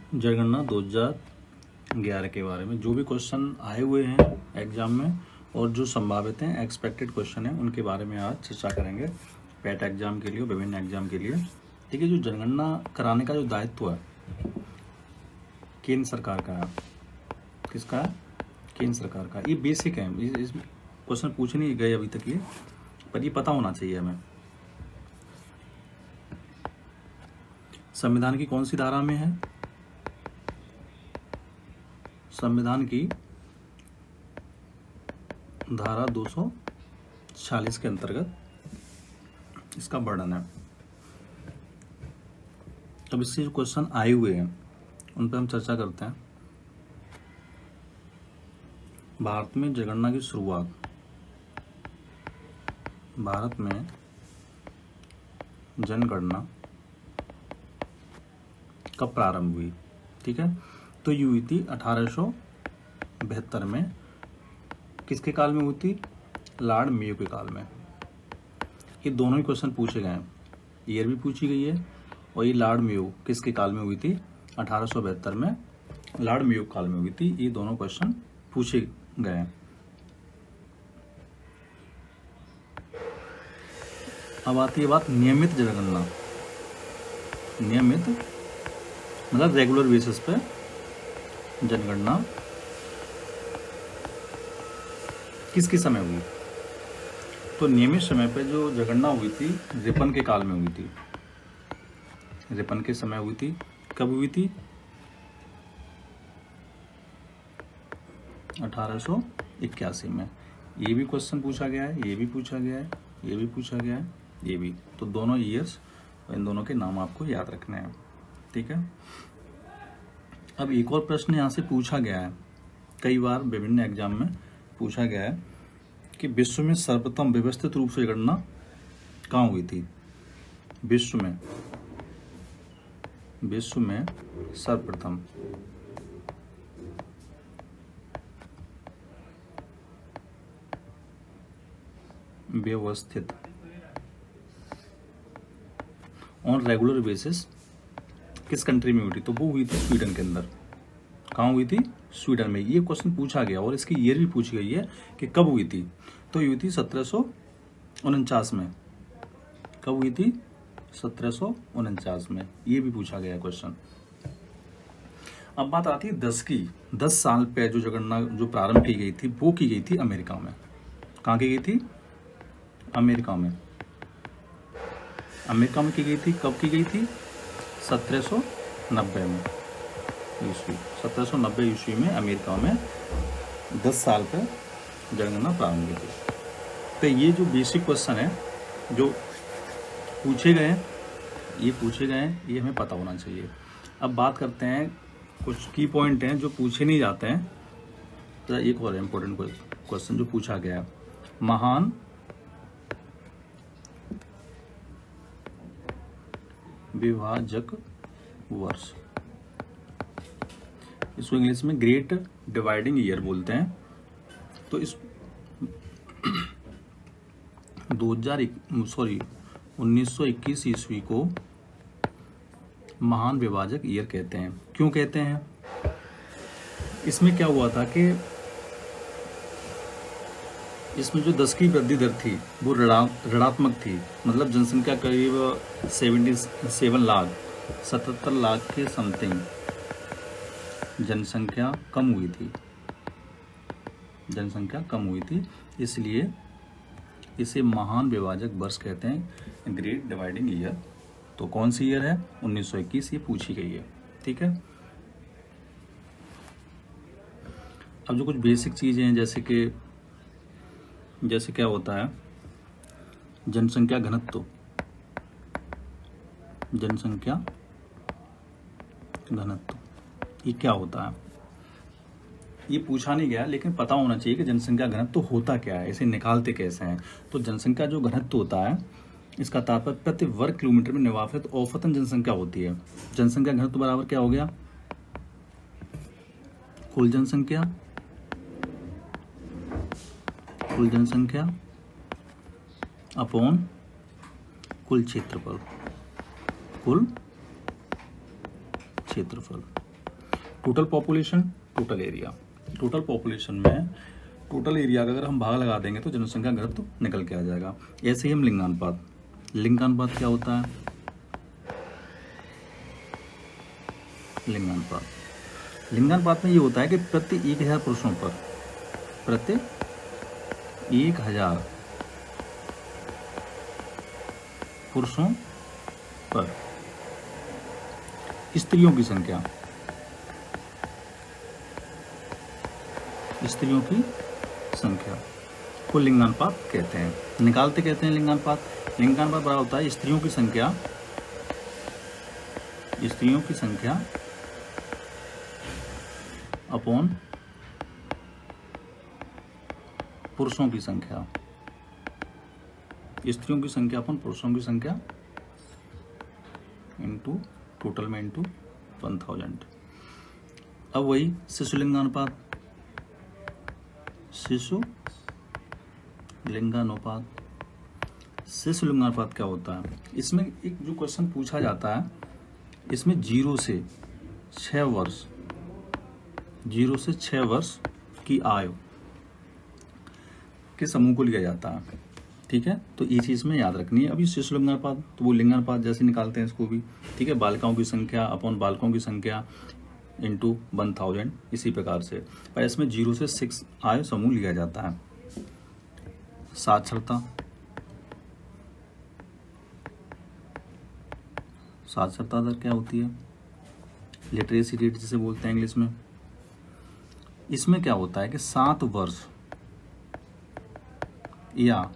जनगणना 2011 के बारे में जो भी क्वेश्चन आए हुए हैं एग्जाम में और जो संभावित हैं एक्सपेक्टेड क्वेश्चन हैं उनके बारे में आज चर्चा करेंगे। पैट एग्जाम के लिए, विभिन्न एग्जाम के लिए। ठीक है, जो जनगणना कराने का जो दायित्व है केंद्र सरकार का है। किसका है? केंद्र सरकार का। ये बेसिक है, इस क्वेश्चन पूछे नहीं गए अभी तक ये, पर ये पता होना चाहिए हमें। संविधान की कौन सी धारा में है? संविधान की धारा 246 के अंतर्गत इसका वर्णन है। अब इससे जो क्वेश्चन आए हुए हैं उन पर हम चर्चा करते हैं। भारत में जनगणना की शुरुआत, भारत में जनगणना कब प्रारंभ हुई? ठीक है, तो ये हुई थी 1872 में। किसके काल में हुई थी? लॉर्ड मेयो के काल में। ये दोनों ही क्वेश्चन पूछे गए हैं, ईयर भी पूछी गई है और ये लॉर्ड मेयो किसके काल में हुई थी? 1872 में लॉर्ड मेयो काल में हुई थी। ये दोनों क्वेश्चन पूछे गए हैं। अब आती है बात नियमित जनगणना। नियमित मतलब रेगुलर बेसिस पे जनगणना किसके समय हुई? तो नियमित समय पे जो जनगणना हुई थी रिपन के काल में हुई थी। रिपन के समय हुई थी। कब हुई थी? 1881 में। ये भी क्वेश्चन पूछा गया है, ये भी पूछा गया है, ये भी पूछा गया है, ये भी। तो दोनों ईयर्स, इन दोनों के नाम आपको याद रखने हैं। ठीक है, अब एक और प्रश्न यहाँ से पूछा गया है, कई बार विभिन्न एग्जाम में पूछा गया है कि विश्व में सर्वप्रथम व्यवस्थित रूप से गणना कहाँ हुई थी? विश्व में सर्वप्रथम व्यवस्थित ऑन रेगुलर बेसिस किस कंट्री में हुई थी? तो वो हुई थी स्वीडन के अंदर। कहाँ हुई थी? स्वीडन में। ये क्वेश्चन पूछा गया और इसकी ईयर भी पूछी गई है कि कब हुई थी। तो ये हुई थी 1749 में। कब हुई थी? 1749 में। ये भी पूछा गया क्वेश्चन। अब बात आती है 10 साल पे जो जनगणना जो प्रारंभ की गई थी वो की गई थी अमेरिका में। कहाँ की गई थी? अमेरिका में। अमेरिका में की गई थी। कब की गई थी? 1790 में ईस्वी। 1790 ईस्वी में अमेरिका में 10 साल पर जनगणना प्रारंभ हुई थी। तो ये जो बेसिक क्वेश्चन है जो पूछे गए हैं, ये हमें पता होना चाहिए। अब बात करते हैं कुछ की पॉइंट हैं जो पूछे नहीं जाते हैं। तो एक और इम्पोर्टेंट क्वेश्चन जो पूछा गया है, महान विभाजक वर्ष, इसको इंग्लिश में ग्रेट डिवाइडिंग ईयर बोलते हैं। तो इस 1921 ईस्वी को महान विभाजक ईयर कहते हैं। क्यों कहते हैं? इसमें क्या हुआ था कि इसमें जो 10 की वृद्धि दर थी वो ऋणात्मक थी। मतलब जनसंख्या करीब 77 लाख 77 लाख के समथिंग जनसंख्या कम हुई थी। इसलिए इसे महान विभाजक वर्ष कहते हैं, ग्रेट डिवाइडिंग ईयर। तो कौन सी ईयर है? 1921। ये पूछी गई है। ठीक है, अब जो कुछ बेसिक चीजें हैं जैसे क्या होता है जनसंख्या घनत्व। ये क्या होता है? ये पूछा नहीं गया लेकिन पता होना चाहिए कि जनसंख्या घनत्व होता क्या है, इसे निकालते कैसे हैं। तो जनसंख्या जो घनत्व होता है इसका तात्पर्य प्रति वर्ग किलोमीटर में निवासित औसतन जनसंख्या होती है। जनसंख्या घनत्व बराबर क्या हो गया? कुल जनसंख्या अपॉन कुल क्षेत्रफल। Total population, total area. Total population में टोटल एरिया का अगर हम भाग लगा देंगे तो जनसंख्या घनत्व निकल के आ जाएगा। ऐसे ही हम लिंगानुपात, लिंगानुपात क्या होता है? लिंगानुपात में ये होता है कि प्रति 1000 पुरुषों पर, प्रति 1000 पुरुषों पर स्त्रियों की संख्या, स्त्रियों की संख्या को लिंगानुपात कहते हैं। निकालते कहते हैं लिंगानुपात। लिंगानुपात बराबर होता है स्त्रियों की संख्या, स्त्रियों की संख्या अपॉन पुरुषों की संख्या, स्त्रियों की संख्या अपॉन पुरुषों की संख्या इंटू टोटल में इंटू 1000। अब वही शिशु लिंगानुपात, शिशु लिंगानुपात। शिशु लिंगानुपात क्या होता है? इसमें एक जो क्वेश्चन पूछा जाता है, इसमें 0 से 6 वर्ष, 0 से 6 वर्ष की आयु के समूह को लिया जाता है। ठीक है, तो ये चीज़ में याद रखनी है। अभी शिशु लिंगानुपात तो वो लिंगानुपात जैसे निकालते हैं इसको भी। ठीक है, बालिकाओं की संख्या अपॉन बालकों की संख्या इंटू 1000, इसी प्रकार से। और इसमें 0 से 6 आयु समूह लिया जाता है। साक्षरता, साक्षरता दर क्या होती है? लिटरेसी रेट जिसे बोलते हैं इंग्लिश में। इसमें क्या होता है कि 7 वर्ष या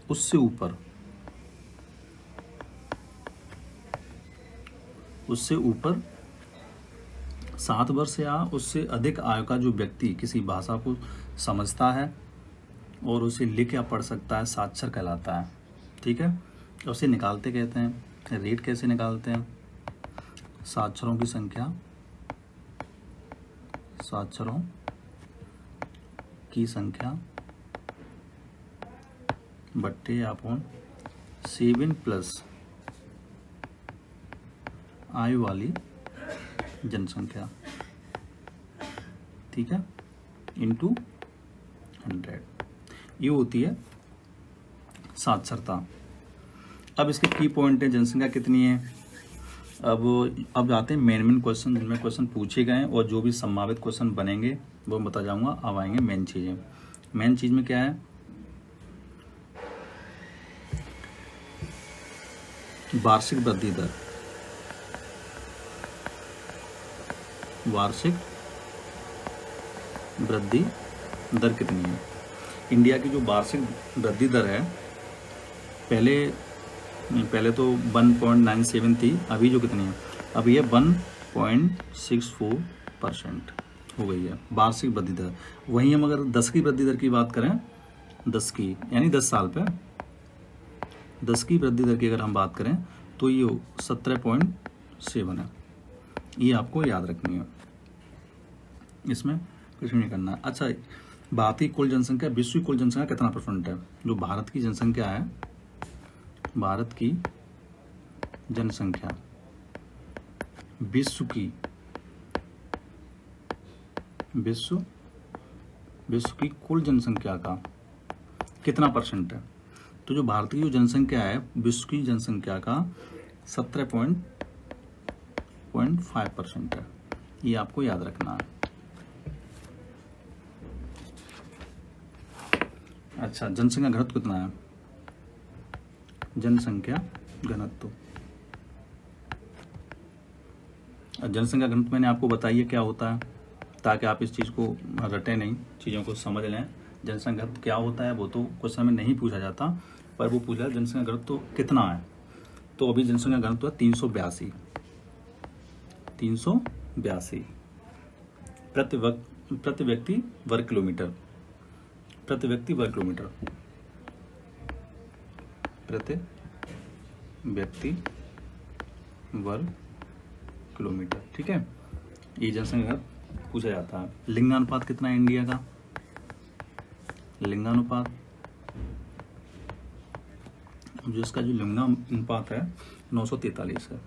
उससे ऊपर, उससे ऊपर 7 वर्ष या उससे अधिक आयु का जो व्यक्ति किसी भाषा को समझता है और उसे लिख या पढ़ सकता है, साक्षर कहलाता है। ठीक है, उसे निकालते कहते हैं। रेट कैसे निकालते हैं? साक्षरों की संख्या, साक्षरों की संख्या बट्टे अपॉन 7 प्लस आयु वाली जनसंख्या। ठीक है, इंटू 100, ये होती है साक्षरता। अब इसके की पॉइंट है, जनसंख्या कितनी है। अब आते हैं मेन क्वेश्चन, जिनमें क्वेश्चन पूछे गए हैं और जो भी संभावित क्वेश्चन बनेंगे वो बता जाऊंगा। अब आएंगे मेन चीजें। मेन चीज में क्या है? वार्षिक वृद्धि दर, वार्षिक वृद्धि दर कितनी है? इंडिया की जो वार्षिक वृद्धि दर है, पहले तो 1.97 थी, अभी जो कितनी है? अभी ये 1.64% हो गई है वार्षिक वृद्धि दर। वहीं हम अगर 10 की वृद्धि दर की बात करें, 10 की यानी 10 साल पे 10 की वृद्धि दर की अगर हम बात करें तो ये 17.7 है। ये आपको याद रखनी है, इसमें कुछ नहीं करना है। अच्छा, भारत की कुल जनसंख्या, विश्व की कुल जनसंख्या कितना % है? जो भारत की जनसंख्या है, भारत की जनसंख्या विश्व की कुल जनसंख्या का कितना % है? तो जो भारत की जो जनसंख्या है, विश्व की जनसंख्या का 17.5% है। ये आपको याद रखना है। अच्छा, जनसंख्या घनत्व कितना है? जनसंख्या घनत्व, जनसंख्या घनत्व मैंने आपको बताइए क्या होता है, ताकि आप इस चीज़ को रटे नहीं, चीज़ों को समझ लें। जनसंख्या घनत्व क्या होता है वो तो क्वेश्चन में नहीं पूछा जाता, पर वो पूछा जनसंख्या घनत्व कितना है। तो अभी जनसंख्या घनत्व है 382 प्रति व्यक्ति वर्ग किलोमीटर, प्रति व्यक्ति वर्ग किलोमीटर, प्रति व्यक्ति वर्ग किलोमीटर। ठीक है, ये जनसंख्या पूछा जाता है। लिंगानुपात कितना है इंडिया का? लिंगानुपात, जिसका जो लिंगानुपात है 943 है,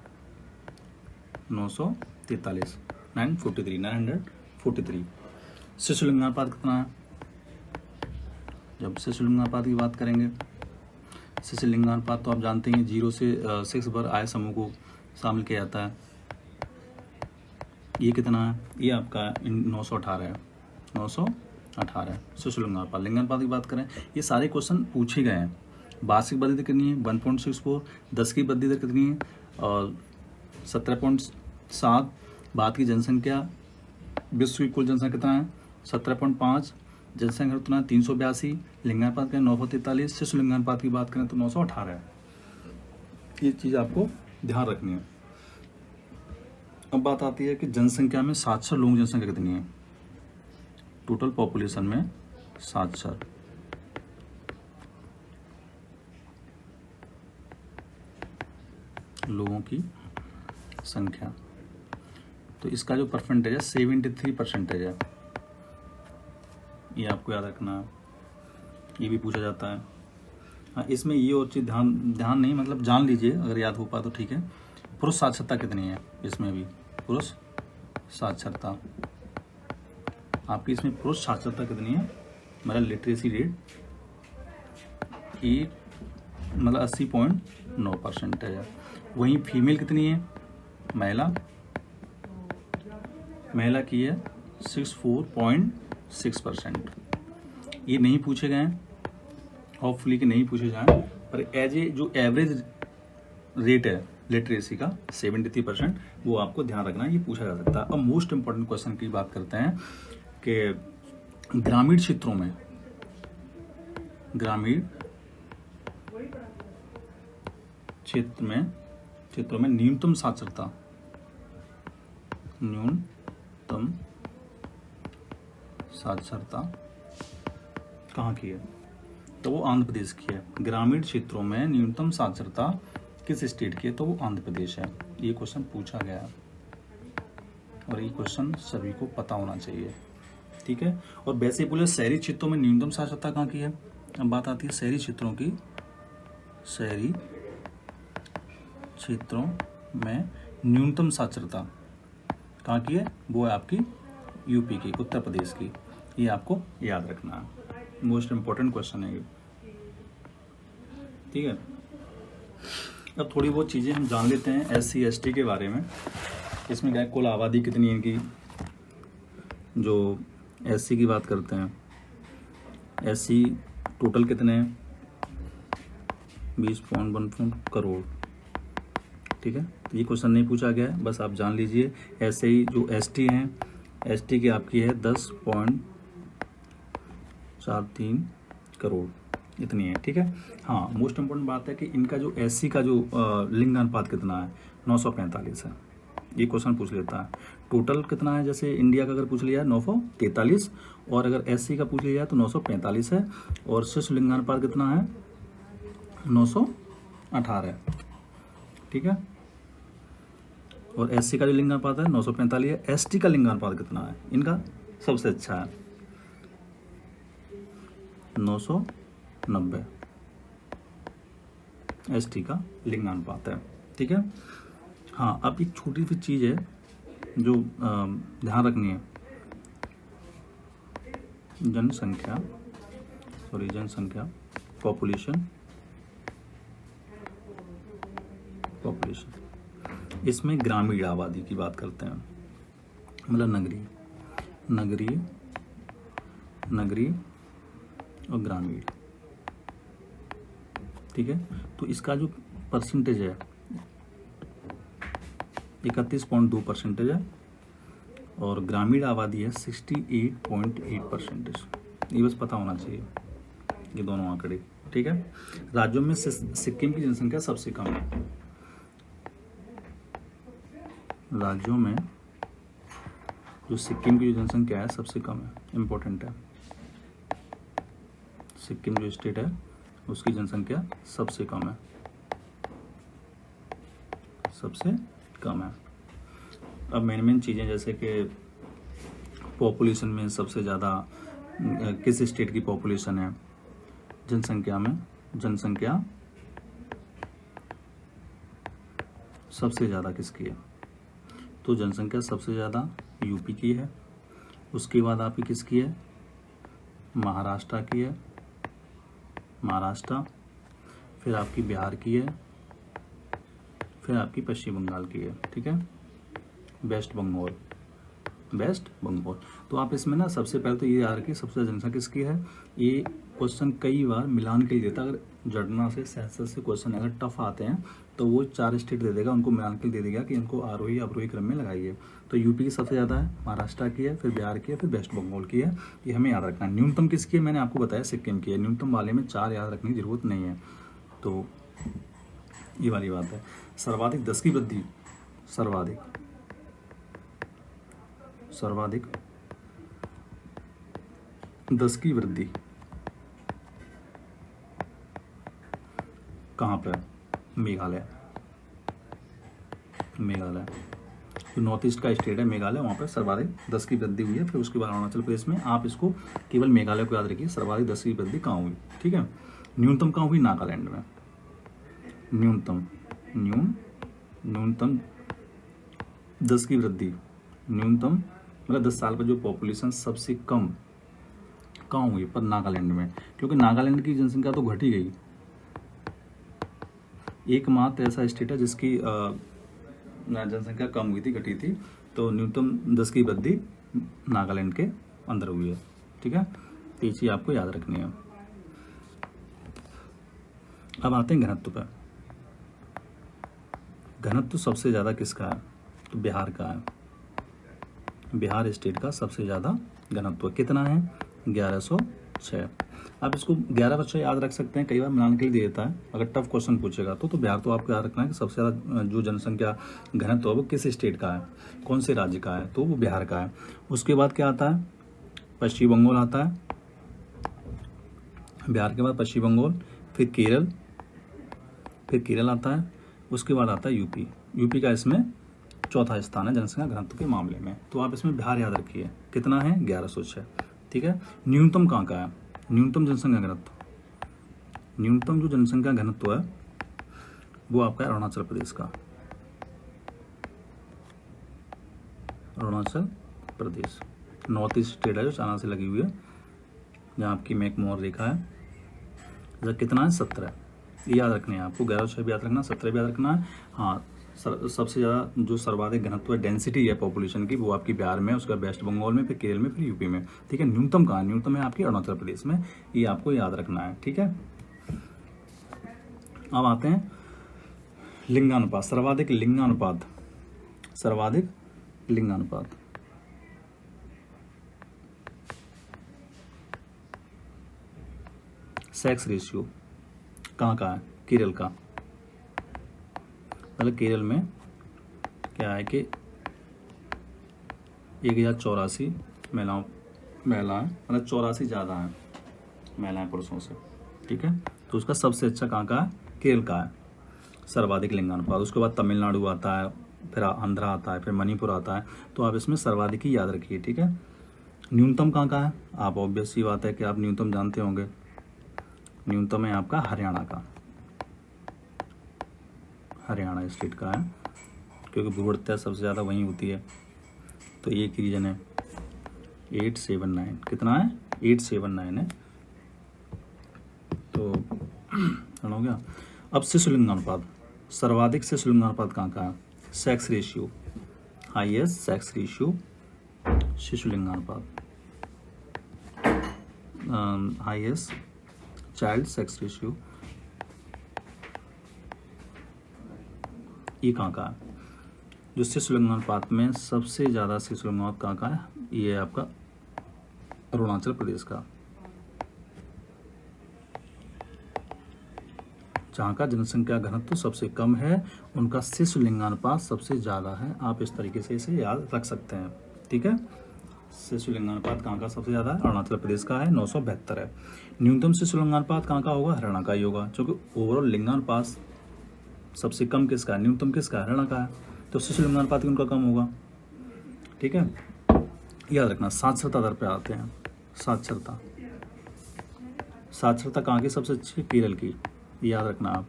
943। 943 शिशु लिंगानुपात कितना है? जब शिशु लिंगानुपात की बात करेंगे, शिशु लिंगानुपात तो आप जानते हैं 0 से 6 पर आय समूह को शामिल किया जाता है। ये कितना है? ये आपका 918 है, 918 है शिशु लिंगानुपात। लिंगानुपात की बात करें, ये सारे क्वेश्चन पूछे गए हैं। वार्षिक वृद्धि दर कितनी है? 1.64। 10 की वृद्धि दर कितनी है? 17.7। भारत की जनसंख्या, विश्व की कुल जनसंख्या कितना है? 17.5। जनसंख्या कितना है? 382। लिंगानुपात करें 943। शिशु लिंगानुपात की बात करें तो 918 है। ये चीज़ आपको ध्यान रखनी है। अब बात आती है कि जनसंख्या में साक्षर लोगों की जनसंख्या कितनी है? टोटल पॉपुलेशन में साक्षर लोगों की संख्या, तो इसका जो परसेंटेज है 73% है। ये आपको याद रखना है, ये भी पूछा जाता है। हाँ, इसमें ये और चीज़ ध्यान नहीं, मतलब जान लीजिए, अगर याद हो पाए तो ठीक है। पुरुष साक्षरता कितनी है? इसमें भी पुरुष साक्षरता आपकी, इसमें पुरुष साक्षरता कितनी है? मतलब लिटरेसी रेट ये मतलब 80.9% है। वहीं फीमेल कितनी है? महिला की है 64.6%। ये नहीं पूछे गए हैं, होपफुली कि नहीं पूछे जाएं, पर एज ए जो एवरेज रेट है लिटरेसी का 73%, वो आपको ध्यान रखना है, ये पूछा जा सकता है। अब मोस्ट इंपॉर्टेंट क्वेश्चन की बात करते हैं कि ग्रामीण क्षेत्रों में न्यूनतम साक्षरता कहाँ की है? तो वो आंध्र प्रदेश की है। ग्रामीण क्षेत्रों में न्यूनतम साक्षरता किस स्टेट की है? तो वो आंध्र प्रदेश है। ये क्वेश्चन पूछा गया है और ये क्वेश्चन सभी को पता होना चाहिए, ठीक है। और वैसे बोले शहरी क्षेत्रों में न्यूनतम साक्षरता कहाँ की है? अब बात आती है शहरी क्षेत्रों की। शहरी क्षेत्रों में न्यूनतम साक्षरता कहाँ की है? वो है आपकी यूपी की, उत्तर प्रदेश की। ये आपको याद रखना है, मोस्ट इंपॉर्टेंट क्वेश्चन है ये, ठीक है। अब थोड़ी बहुत चीज़ें हम जान लेते हैं SC ST के बारे में। इसमें क्या है, कुल आबादी कितनी है इनकी? जो SC की बात करते हैं, SC टोटल कितने हैं? 20.14 करोड़, ठीक है। तो ये क्वेश्चन नहीं पूछा गया है, बस आप जान लीजिए। ऐसे ही जो ST हैं, ST की आपकी है 10.43 करोड़, इतनी है, ठीक है। हाँ, मोस्ट इम्पोर्टेंट बात है कि इनका जो SC का जो लिंगानुपात कितना है? 945 है। ये क्वेश्चन पूछ लेता है। टोटल कितना है? जैसे इंडिया का अगर पूछ लिया है 943, और अगर SC का पूछ लिया है तो 945 है। और शिशु लिंगानुपात कितना है? 918, ठीक है। और SC का जो लिंगानुपात है 945 है। ST का लिंगानुपात कितना है? इनका सबसे अच्छा है 990, ST का लिंगानुपात है, ठीक है। हाँ, अब एक छोटी सी चीज़ है जो ध्यान रखनी है। जनसंख्या पॉपुलेशन, इसमें ग्रामीण आबादी की बात करते हैं, मतलब नगरीय और ग्रामीण, ठीक है। तो इसका जो परसेंटेज है 31.2% है, और ग्रामीण आबादी है 68.8%। ये बस पता होना चाहिए, ये दोनों आंकड़े, ठीक है। राज्यों में सिक्किम की जनसंख्या सबसे कम है। राज्यों में जो सिक्किम की जो जनसंख्या है सबसे कम है, इम्पोर्टेंट है। सिक्किम जो स्टेट है उसकी जनसंख्या सबसे कम है। अब मेन चीज़ें जैसे कि पॉपुलेशन में सबसे ज़्यादा किस स्टेट की पॉपुलेशन है? जनसंख्या सबसे ज़्यादा किसकी है? तो जनसंख्या सबसे ज़्यादा यूपी की है, उसके बाद आपकी किसकी है, महाराष्ट्र की है, महाराष्ट्र, फिर आपकी बिहार की है, फिर आपकी पश्चिम बंगाल की है, ठीक है, वेस्ट बंगाल, वेस्ट बंगाल। तो आप इसमें ना सबसे पहले तो ये याद रखिए सबसे ज़्यादा जनसंख्या किसकी है। ये क्वेश्चन कई बार मिलान के लिए देता है, अगर जड़ना से सेंसस से क्वेश्चन अगर टफ आते हैं तो वो 4 स्टेट दे देगा, उनको मिलान के लिए दे देगा कि इनको आरोही अवरोही क्रम में लगाइए। तो यूपी की सबसे ज़्यादा है, महाराष्ट्र की है, फिर बिहार की है, फिर वेस्ट बंगाल की है, ये हमें याद रखना है। न्यूनतम किसकी है, मैंने आपको बताया सिक्किम की है। न्यूनतम वाले में 4 याद रखने की जरूरत नहीं है, तो ये वाली बात है। सर्वाधिक 10 की वृद्धि, सर्वाधिक 10 की वृद्धि कहाँ पर, मेघालय, जो नॉर्थ ईस्ट का स्टेट है मेघालय, वहाँ पर सर्वाधिक 10 की वृद्धि हुई है। फिर उसके बाद अरुणाचल प्रदेश में, आप इसको केवल मेघालय को याद रखिए, सर्वाधिक 10 की वृद्धि कहाँ हुई, ठीक है। न्यूनतम कहाँ हुई, नागालैंड में। न्यूनतम 10 की वृद्धि, न्यूनतम मतलब 10 साल पर जो पॉपुलेशन सबसे कम कहाँ हुई, पर नागालैंड में, क्योंकि नागालैंड की जनसंख्या तो घट ही गई। एकमात्र ऐसा स्टेट है जिसकी जनसंख्या कम हुई थी, घटी थी, तो न्यूनतम 10 की वृद्धि नागालैंड के अंदर हुई है, ठीक है। तो ये चीज आपको याद रखनी है। अब आते हैं घनत्व पर। घनत्व सबसे ज्यादा किसका है, तो बिहार का है। बिहार स्टेट का सबसे ज्यादा घनत्व कितना है, 1106। आप इसको 11/6 याद रख सकते हैं, कई बार मिलान के लिए दे देता है, अगर टफ क्वेश्चन पूछेगा तो बिहार तो आपको याद रखना है कि सबसे ज़्यादा जो जनसंख्या घनत्व है वो किस स्टेट का है, कौन से राज्य का है, तो वो बिहार का है। उसके बाद क्या आता है, पश्चिम बंगाल आता है, बिहार के बाद पश्चिम बंगाल, फिर केरल आता है, उसके बाद आता है यूपी का इसमें चौथा स्थान है जनसंख्या घनत्व के मामले में। तो आप इसमें बिहार याद रखिए, कितना है, 1106, ठीक है। न्यूनतम कहाँ का है, न्यूनतम जनसंख्या घनत्व, न्यूनतम जो जनसंख्या घनत्व है वो आपका है अरुणाचल प्रदेश का, Arunachal Pradesh north east state है जो चाइना से लगी हुई है, जहाँ आपकी मैकमोहन रेखा है। जब कितना है, 17, ये याद रखने हैं आपको, 11/6 भी याद रखना, 17 भी याद रखना है। हाँ, सबसे ज़्यादा जो सर्वाधिक घनत्व है, डेंसिटी है पॉपुलेशन की, वो आपकी बिहार में, उसका वेस्ट बंगाल में, फिर केरल में, फिर यूपी में, ठीक है। न्यूनतम कहाँ, न्यूनतम है आपकी अरुणाचल प्रदेश में, ये आपको याद रखना है, ठीक है। अब आते हैं लिंगानुपात, सर्वाधिक लिंगानुपात, सेक्स रेशियो कहाँ का है, केरल का। मतलब केरल में क्या है कि 1084 महिलाएं, मतलब 84 ज़्यादा हैं महिलाएं पुरुषों से, ठीक है। तो उसका सबसे अच्छा कहाँ का है, केरल का है, सर्वाधिक लिंगानुपात। उसके बाद तमिलनाडु आता है, फिर आंध्रा आता है, फिर मणिपुर आता है। तो आप इसमें सर्वाधिक ही याद रखिए, ठीक है। न्यूनतम कहाँ का है, आप ऑब्वियस सी बात है कि आप न्यूनतम जानते होंगे, न्यूनतम है आपका हरियाणा का, हरियाणा स्टेट का है, क्योंकि भूवृत्ता सबसे ज़्यादा वहीं होती है, तो ये एक रीजन है। 879 कितना है, 879 है, तो हो गया। अब शिशु लिंगानुपात, सर्वाधिक शिशु लिंगानुपात कहाँ का है, sex ratio, highest sex ratio, शिशु लिंगानुपात, हाईएस्ट चाइल्ड सेक्स रेशियो, ये कहाँ का है, जो शिशु लिंगानुपात में सबसे ज़्यादा शिशु लिंगानुपात कहाँ का है, ये है आपका अरुणाचल प्रदेश का, जहाँ का जनसंख्या घनत्व सबसे कम है, उनका शिशु लिंगानुपात सबसे ज़्यादा है। आप इस तरीके से इसे याद रख सकते हैं, ठीक है। शिशु लिंगानुपात कहाँ का सबसे ज़्यादा है, अरुणाचल प्रदेश का है, 972 है। न्यूनतम शिशु लिंगानुपात कहाँ का होगा, हरियाणा का ही होगा, क्योंकि ओवरऑल लिंगानुपात सबसे कम किसका है, न्यूनतम किसका है, हरियाणा का है, तो शिशु लिंगानुपात उनका कम होगा, ठीक है। याद रखना। साक्षरता दर पे आते हैं, साक्षरता कहाँ की सबसे अच्छी, केरल की, याद रखना आप,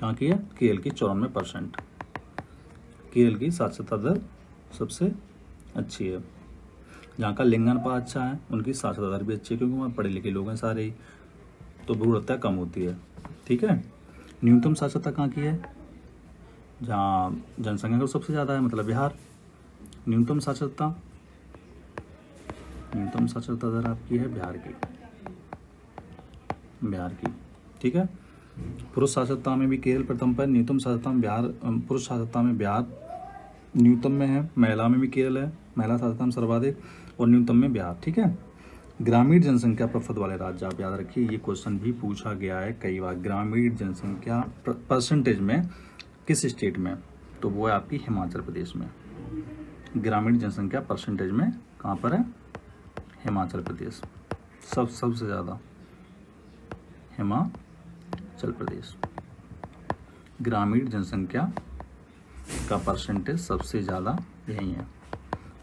कहाँ की है, केरल की 94%, केरल की साक्षरता दर सबसे अच्छी है। जहाँ का लिंगानुपात अच्छा है उनकी साक्षरता दर भी अच्छी है, क्योंकि वहाँ पढ़े लिखे लोग हैं सारे ही, तो भ्रूण हत्या कम होती है। ठीक है। न्यूनतम साक्षरता कहाँ की है? जहाँ जनसंख्या का सबसे ज़्यादा है, मतलब बिहार। न्यूनतम साक्षरता दर आपकी है बिहार की, ठीक है। पुरुष साक्षरता में भी केरल प्रथम पर, न्यूनतम साक्षरता में बिहार, पुरुष साक्षरता में बिहार न्यूनतम में है, महिला में भी केरल है, महिला साक्षरता में सर्वाधिक, और न्यूनतम में बिहार। ठीक है। ग्रामीण जनसंख्या प्रपद वाले राज्य आप याद रखिए, ये क्वेश्चन भी पूछा गया है कई बार। ग्रामीण जनसंख्या परसेंटेज में किस स्टेट में? तो वो है आपकी हिमाचल प्रदेश में। ग्रामीण जनसंख्या परसेंटेज में कहाँ पर है? हिमाचल प्रदेश। सबसे ज़्यादा हिमाचल प्रदेश। ग्रामीण जनसंख्या का परसेंटेज सबसे ज़्यादा यही है।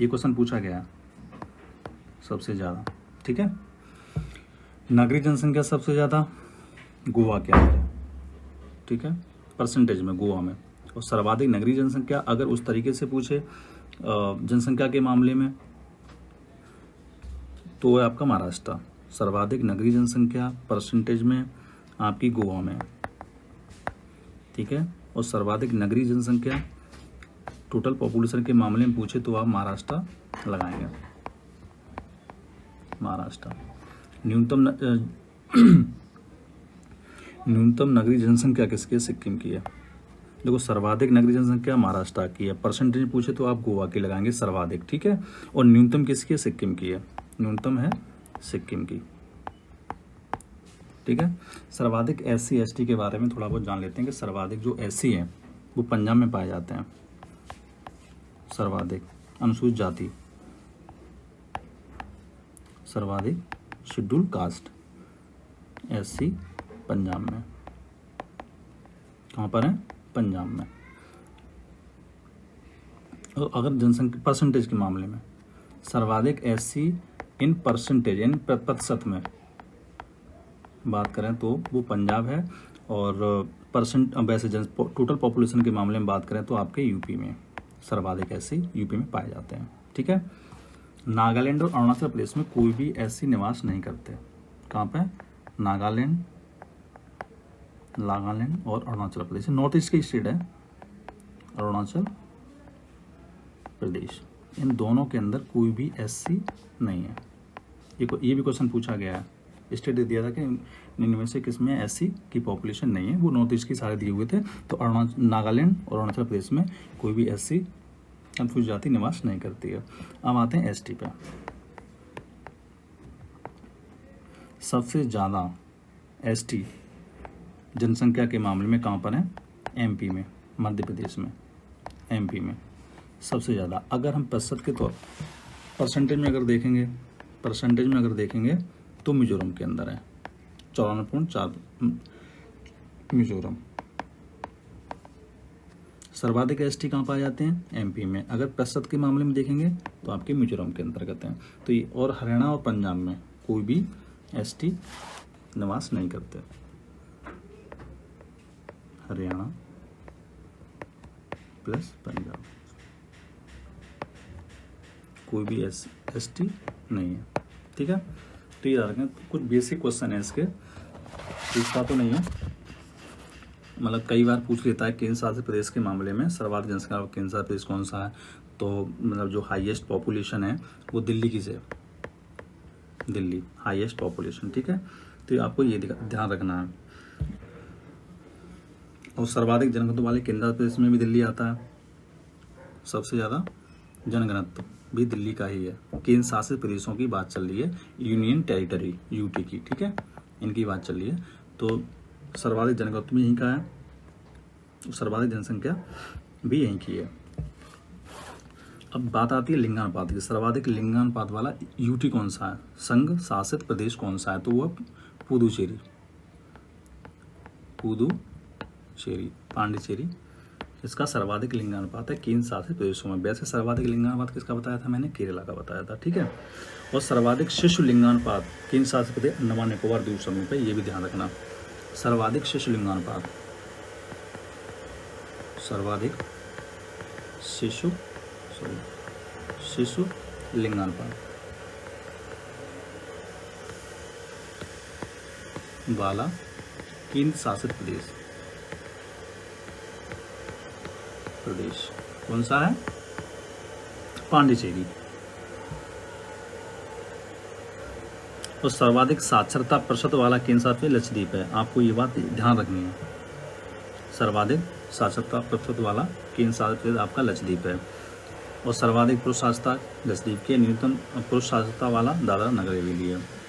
ये क्वेश्चन पूछा गया है, सबसे ज़्यादा। ठीक है। नागरिक जनसंख्या सबसे ज़्यादा गोवा के अंदर है, ठीक है, परसेंटेज में गोवा में। और सर्वाधिक नगरीय जनसंख्या अगर उस तरीके से पूछे जनसंख्या के मामले में, तो है आपका महाराष्ट्र। सर्वाधिक नगरीय जनसंख्या परसेंटेज में आपकी गोवा में, ठीक है। और सर्वाधिक नगरीय जनसंख्या टोटल पॉपुलेशन के मामले में पूछे तो आप महाराष्ट्र लगाएंगे, महाराष्ट्र। न्यूनतम नगरीय जनसंख्या किसकी है? सिक्किम की है। देखो, सर्वाधिक नगरीय जनसंख्या महाराष्ट्र की है, परसेंटेज पूछे तो आप गोवा की लगाएंगे सर्वाधिक, ठीक है। और न्यूनतम किसकी है? सिक्किम की है, न्यूनतम है सिक्किम की, ठीक है। सर्वाधिक SC ST के बारे में थोड़ा बहुत जान लेते हैं कि सर्वाधिक जो SC हैं वो पंजाब में पाए जाते हैं। सर्वाधिक अनुसूचित जाति, सर्वाधिक शेड्यूल कास्ट SC पंजाब में। कहाँ पर है? पंजाब में। और अगर जनसंख्या परसेंटेज के मामले में सर्वाधिक SC इन परसेंटेज, इन प्रतिशत में बात करें तो वो पंजाब है। और वैसे टोटल पॉपुलेशन के मामले में बात करें तो आपके यूपी में सर्वाधिक SC यूपी में पाए जाते हैं, ठीक है। नागालैंड और अरुणाचल प्रदेश में कोई भी SC निवास नहीं करते। कहाँ पे? नागालैंड और अरुणाचल प्रदेश, नॉर्थ ईस्ट की स्टेट है अरुणाचल प्रदेश। इन दोनों के अंदर कोई भी SC नहीं है। ये भी क्वेश्चन पूछा गया है, स्टेट दे दिया था कि इनमें से किसमें SC की पॉपुलेशन नहीं है, वो नॉर्थ ईस्ट की सारे दिए हुए थे। तो नागालैंड और अरुणाचल प्रदेश में कोई भी SC अनुसूचित जाति निवास नहीं करती है। अब आते हैं ST पे। सबसे ज़्यादा ST जनसंख्या के मामले में कहाँ पर है? MP में, मध्य प्रदेश में, MP में सबसे ज़्यादा। अगर हम प्रतिशत के तौर परसेंटेज में अगर देखेंगे तो मिजोरम के अंदर है 94.4 मिजोरम। सर्वाधिक ST कहाँ पाए जाते हैं? MP में। अगर प्रतिशत के मामले में देखेंगे तो आपके मिजोरम के अंतर्गत हैं। तो ये, और हरियाणा और पंजाब में कोई भी ST निवास नहीं करते। हरियाणा प्लस पंजाब, कोई भी ST नहीं है, ठीक है। तो ये रखें, कुछ बेसिक क्वेश्चन है इसके, पूछता तो नहीं है, मतलब कई बार पूछ लेता है केंद्र शासित प्रदेश के मामले में सर्वाधिक जनसंख्या केंद्र शासित प्रदेश कौन सा है? तो मतलब जो हाईएस्ट पॉपुलेशन है वो दिल्ली की से, दिल्ली हाईएस्ट पॉपुलेशन, ठीक है। तो आपको ये ध्यान रखना है। और सर्वाधिक जनघनत्व वाले केंद्र शासित प्रदेश में भी दिल्ली आता है, सबसे ज़्यादा जनघनत्व भी दिल्ली का ही है। केंद्र शासित प्रदेशों की बात चल रही है, यूनियन टेरिटरी UT की, ठीक है, इनकी बात चल रही है। तो सर्वाधिक जनघनत्व भी यहीं का है, सर्वाधिक जनसंख्या भी यहीं की है। अब बात आती है लिंगानुपात की। सर्वाधिक लिंगानुपात वाला UT कौन सा है? संघ शासित प्रदेश कौन सा है? तो वह पुदुचेरी, पांडिचेरी इसका सर्वाधिक लिंगानुपात है केंद्र शासित प्रदेशों में। वैसे सर्वाधिक लिंगानुपात किसका बताया था मैंने? केरला का बताया था, ठीक है। और सर्वाधिक शिशु लिंगानुपात केंद्र शासित प्रदेश अंडमान निकोबार द्वीप समूह पे, ये भी ध्यान रखना। सर्वाधिक शिशु लिंगानुपात, सर्वाधिक शिशु शिशु लिंगानुपात वाला केंद्र शासित प्रदेश कौन सा है? पांडिचेरी। और सर्वाधिक साक्षरता प्रतिशत वाला केंद्र शासित लक्षद्वीप है। आपको ये बात ध्यान रखनी है, सर्वाधिक साक्षरता प्रतिशत वाला केंद्र शासित आपका लक्षद्वीप है। और सर्वाधिक पुरुष साक्षरता लक्षद्वीप के, न्यूनतम पुरुष साक्षरता वाला दादरा नगर हवेली है।